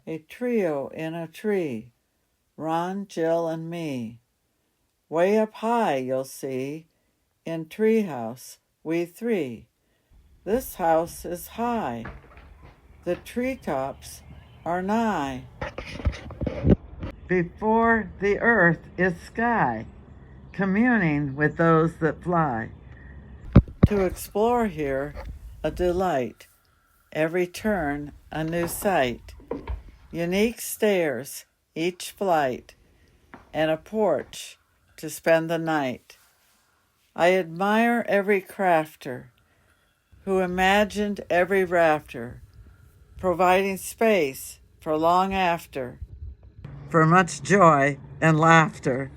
a trio in a tree, Ron, Jill, and me. Way up high, you'll see, in treehouse, we three. This house is high, the treetops are nigh. Before the earth is sky, communing with those that fly. To explore here, a delight, every turn a new sight, unique stairs, each flight, and a porch to spend the night. I admire every crafter who imagined every rafter, providing space for long after, for much joy and laughter.